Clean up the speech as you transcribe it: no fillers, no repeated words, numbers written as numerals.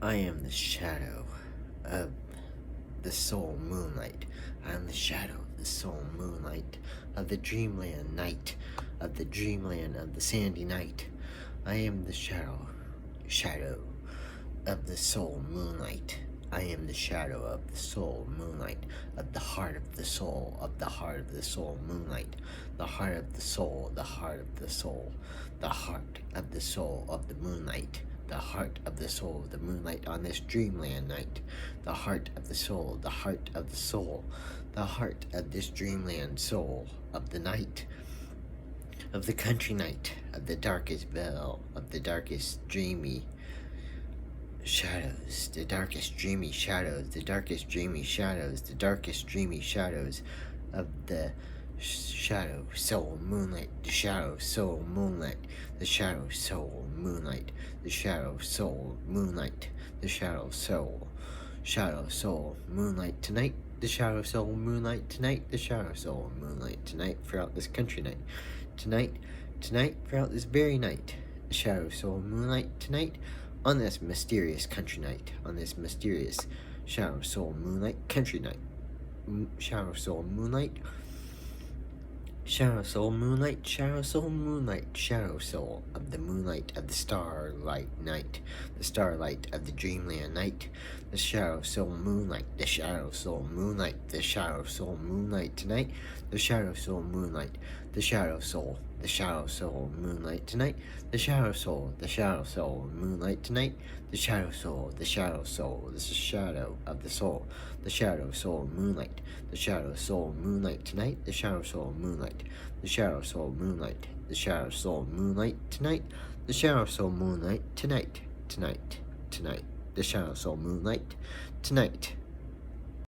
I am the shadow of the soul moonlight. I am the shadow of the soul moonlight, of the dreamland night, of the dreamland of the sandy night. I am the shadow of the soul moonlight. I am the shadow of the soul moonlight, of the heart of the soul, of the heart of the soul moonlight, the heart of the soul, the heart of the soul, the heart of the soul of the moonlight, the heart of the soul of the moonlight on this dreamland night, the heart of the soul, the heart of the soul, the heart of this dreamland soul of the night, of the country night, of the darkest veil, of the darkest dreamy shadows, the darkest dreamy shadows, the darkest dreamy shadows, the darkest dreamy shadows of the shadow soul moonlight, the shadow soul moonlight, the shadow soul moonlight, the shadow soul moonlight, the shadow soul moonlight tonight, the shadow soul moonlight tonight, the shadow soul moonlight tonight throughout this country night, tonight throughout this very night, the shadow soul moonlight tonight on this mysterious country night, on this mysterious shadow soul moonlight country night, shadow soul moonlight, shadow soul moonlight, shadow soul moonlight, shadow soul of the moonlight of the starlight night, the starlight of the dreamland night, the shadow soul moonlight, the shadow soul moonlight, the shadow soul moonlight tonight, the shadow soul moonlight, the shadow soul moonlight tonight, the shadow soul moonlight tonight, the shadow soul, this is shadow of the soul, the shadow soul moonlight, the shadow soul moonlight tonight, the shadow soul moonlight, the shadow soul moonlight, the shadow soul moonlight tonight, the shadow soul moonlight tonight, the shadow soul moonlight tonight.